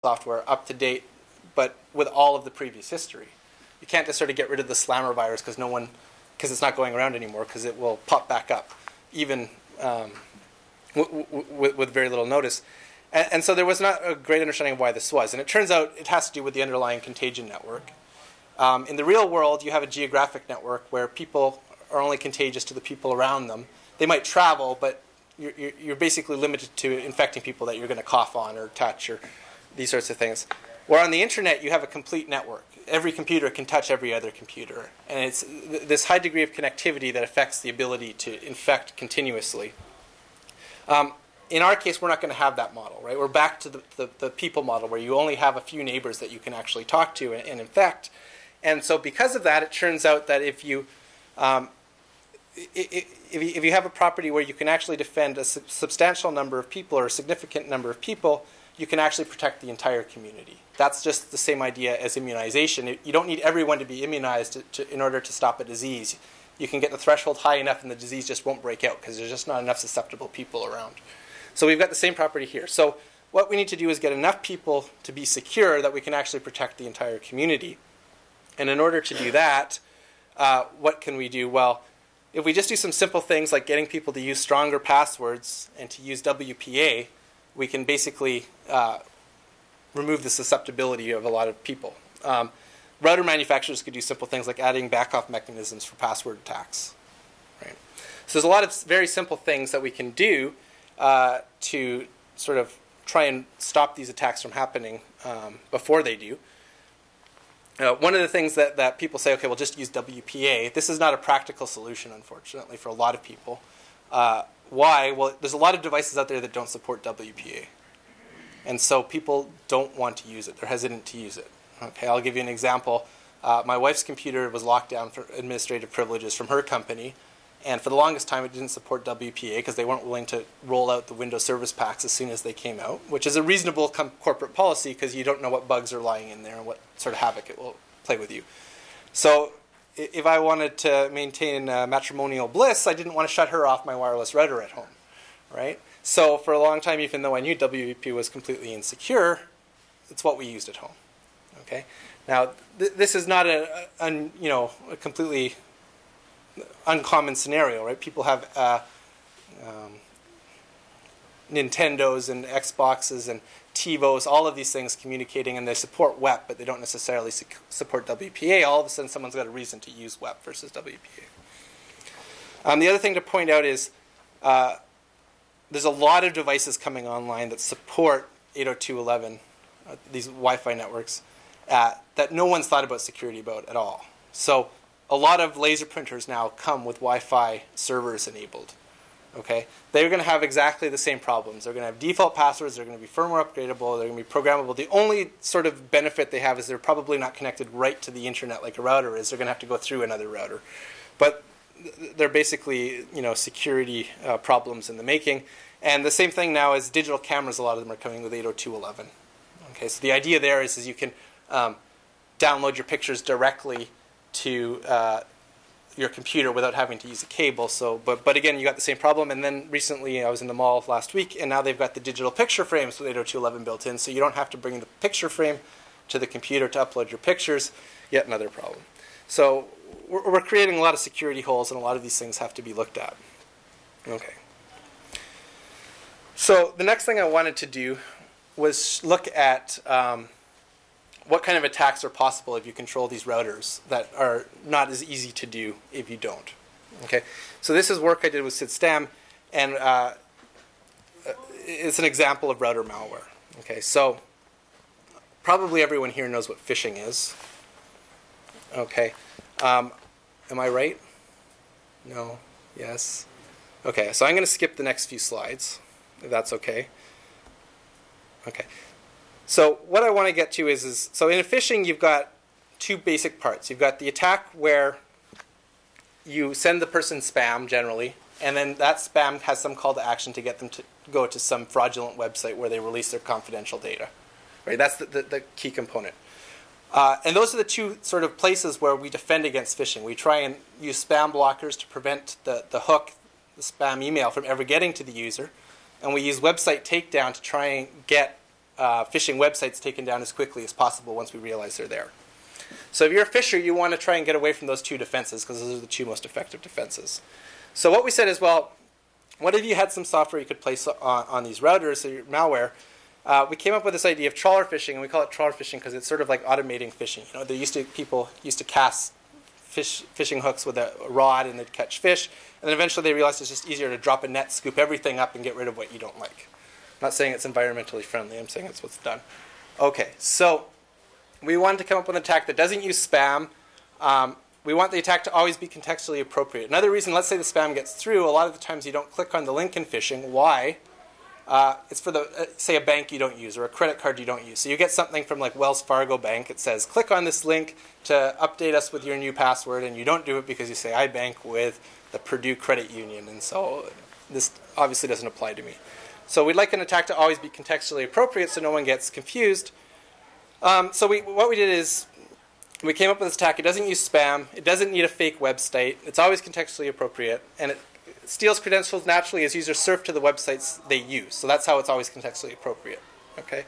software up to date, but with all of the previous history. You can't just sort of get rid of the slammer virus because it's not going around anymore, because it will pop back up, even with very little notice. And so there was not a great understanding of why this was. And it turns out it has to do with the underlying contagion network. In the real world, you have a geographic network where people are only contagious to the people around them. They might travel, but you're basically limited to infecting people that you're going to cough on or touch or these sorts of things. Where on the internet, you have a complete network. Every computer can touch every other computer. And it's this high degree of connectivity that affects the ability to infect continuously. In our case, we're not going to have that model, right? We're back to the people model where you only have a few neighbors that you can actually talk to and infect. And so because of that, it turns out that if you have a property where you can actually defend a substantial number of people or a significant number of people, you can actually protect the entire community. That's just the same idea as immunization. You don't need everyone to be immunized in order to stop a disease. You can get the threshold high enough and the disease just won't break out because there's just not enough susceptible people around. So we've got the same property here. So what we need to do is get enough people to be secure that we can actually protect the entire community. And in order to do that, what can we do? Well, if we just do some simple things like getting people to use stronger passwords and to use WPA, we can basically remove the susceptibility of a lot of people. Router manufacturers could do simple things like adding backoff mechanisms for password attacks. Right? So there's a lot of very simple things that we can do to sort of try and stop these attacks from happening before they do. One of the things that people say, okay, we'll just use WPA. This is not a practical solution, unfortunately, for a lot of people. Why? Well, there's a lot of devices out there that don't support WPA. And so people don't want to use it. They're hesitant to use it. Okay, I'll give you an example. My wife's computer was locked down for administrative privileges from her company. And for the longest time, it didn't support WPA because they weren't willing to roll out the Windows service packs as soon as they came out, which is a reasonable corporate policy because you don't know what bugs are lying in there and what sort of havoc it will play with you. So if I wanted to maintain matrimonial bliss, I didn't want to shut her off my wireless router at home, right? So for a long time, even though I knew WPA was completely insecure, it's what we used at home. Okay. Now this is not a completely uncommon scenario, right? People have Nintendos and Xboxes and TiVos, all of these things communicating, and they support WEP, but they don't necessarily support WPA. All of a sudden, someone's got a reason to use WEP versus WPA. The other thing to point out is there's a lot of devices coming online that support 802.11, these Wi-Fi networks, that no one's thought about security about at all. So a lot of laser printers now come with Wi-Fi servers enabled. Okay, they're going to have exactly the same problems. They're going to have default passwords. They're going to be firmware upgradable. They're going to be programmable. The only sort of benefit they have is they're probably not connected right to the internet like a router is. They're going to have to go through another router. But they're basically, security problems in the making. And the same thing now is digital cameras. A lot of them are coming with 802.11. Okay, so the idea there is you can download your pictures directly to your computer without having to use a cable. So, but again, you got the same problem. And then recently, I was in the mall last week, and now they've got the digital picture frames with 802.11 built in, so you don't have to bring the picture frame to the computer to upload your pictures. Yet another problem. So we're creating a lot of security holes, and a lot of these things have to be looked at. Okay. So the next thing I wanted to do was look at what kind of attacks are possible if you control these routers that are not as easy to do if you don't. Okay, so this is work I did with SysTM, and it's an example of router malware. Okay, so probably everyone here knows what phishing is. Okay, am I right? No? Yes? Okay, so I'm going to skip the next few slides, if that's okay. Okay. So what I want to get to is so in phishing, you've got two basic parts. You've got the attack where you send the person spam generally, and then that spam has some call to action to get them to go to some fraudulent website where they release their confidential data. Right? That's the key component. And those are the two sort of places where we defend against phishing. We try and use spam blockers to prevent the hook, the spam email, from ever getting to the user. And we use website takedown to try and get phishing websites taken down as quickly as possible once we realize they're there. So if you're a phisher, you want to try and get away from those two defenses because those are the two most effective defenses. So what we said is, well, what if you had some software you could place on these routers, so your malware? We came up with this idea of trawler phishing, and we call it trawler phishing because it's sort of like automating phishing. You know, people used to cast fishing hooks with a rod and they'd catch fish, and then eventually they realized it's just easier to drop a net, scoop everything up, and get rid of what you don't like. I'm not saying it's environmentally friendly. I'm saying it's what's done. Okay, so we wanted to come up with an attack that doesn't use spam. We want the attack to always be contextually appropriate. Another reason, let's say the spam gets through, a lot of the times you don't click on the link in phishing. Why? It's for say a bank you don't use or a credit card you don't use. So you get something from like Wells Fargo Bank. It says, click on this link to update us with your new password, and you don't do it because you say, I bank with the Purdue Credit Union, and so this obviously doesn't apply to me. So we'd like an attack to always be contextually appropriate so no one gets confused. So what we did is we came up with this attack. It doesn't use spam. It doesn't need a fake website. It's always contextually appropriate. And it steals credentials naturally as users surf to the websites they use. So that's how it's always contextually appropriate. Okay.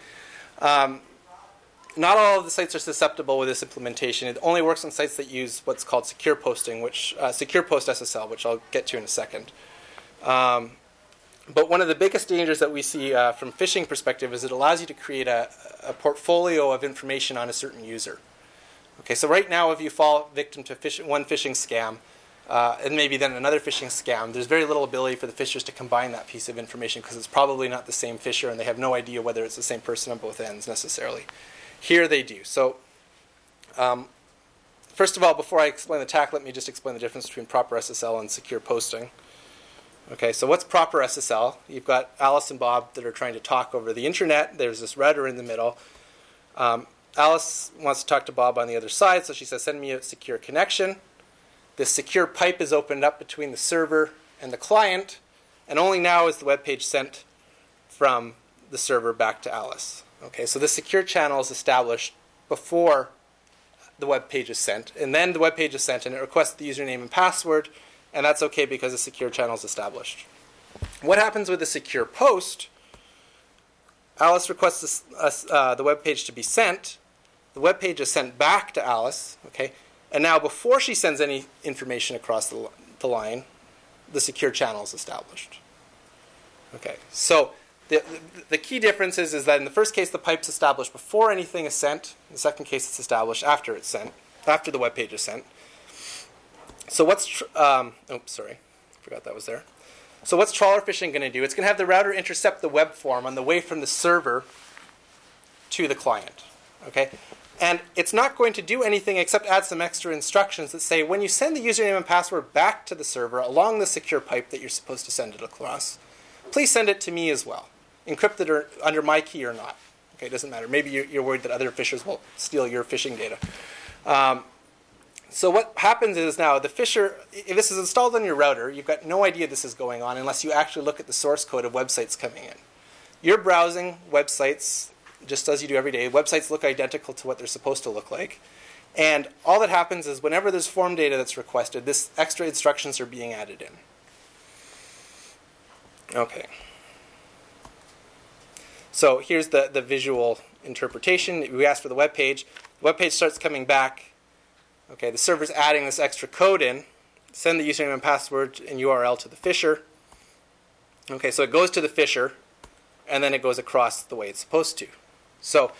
Not all of the sites are susceptible with this implementation. It only works on sites that use what's called secure posting, secure post SSL, which I'll get to in a second. But one of the biggest dangers that we see from phishing perspective is it allows you to create a portfolio of information on a certain user. Okay, so right now, if you fall victim to one phishing scam, and maybe then another phishing scam, there's very little ability for the phishers to combine that piece of information because it's probably not the same phisher, and they have no idea whether it's the same person on both ends necessarily. Here they do. So first of all, before I explain the attack, let me just explain the difference between proper SSL and secure posting. Okay, so what's proper SSL? You've got Alice and Bob that are trying to talk over the internet. There's this router in the middle. Alice wants to talk to Bob on the other side, so she says, send me a secure connection. This secure pipe is opened up between the server and the client, and only now is the web page sent from the server back to Alice. Okay, so this secure channel is established before the web page is sent, and then the web page is sent, and it requests the username and password, and that's okay because the secure channel is established. What happens with the secure post? Alice requests the web page to be sent. The web page is sent back to Alice, okay? And now before she sends any information across the line, the secure channel is established. Okay, so the key difference is that in the first case, the pipe's established before anything is sent. In the second case, it's established after it's sent, after the web page is sent. So what's, forgot that was there. So what's trawler phishing going to do? It's going to have the router intercept the web form on the way from the server to the client. Okay? And it's not going to do anything except add some extra instructions that say when you send the username and password back to the server along the secure pipe that you're supposed to send it across, please send it to me as well, encrypted or under my key or not. Okay, it doesn't matter. Maybe you're worried that other phishers will steal your phishing data. So what happens is now the phisher, if this is installed on your router, you've got no idea this is going on unless you actually look at the source code of websites coming in. You're browsing websites just as you do every day. Websites look identical to what they're supposed to look like. And all that happens is whenever there's form data that's requested, this extra instructions are being added in. Okay. So here's the visual interpretation. We ask for the web page. The web page starts coming back. Okay, the server's adding this extra code in. Send the username and password and URL to the phisher. Okay, so it goes to the phisher, and then it goes across the way it's supposed to. So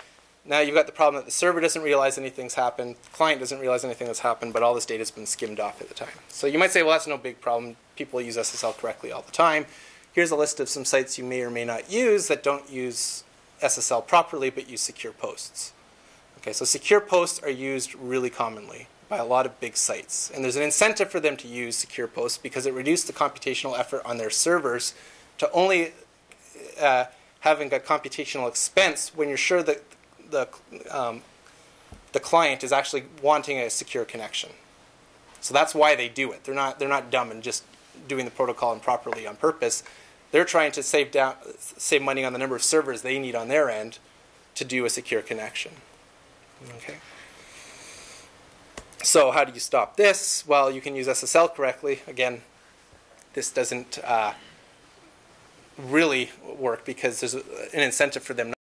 now you've got the problem that the server doesn't realize anything's happened, the client doesn't realize anything has happened, but all this data's been skimmed off at the time. So you might say, well, that's no big problem. People use SSL correctly all the time. Here's a list of some sites you may or may not use that don't use SSL properly but use secure posts. Okay, so secure posts are used really commonly by a lot of big sites. And there's an incentive for them to use secure posts because it reduced the computational effort on their servers to only having a computational expense when you're sure that the client is actually wanting a secure connection. So that's why they do it. They're not dumb and just doing the protocol improperly on purpose. They're trying to save money on the number of servers they need on their end to do a secure connection. Okay. So how do you stop this? Well, you can use SSL correctly. Again, this doesn't really work because there's an incentive for them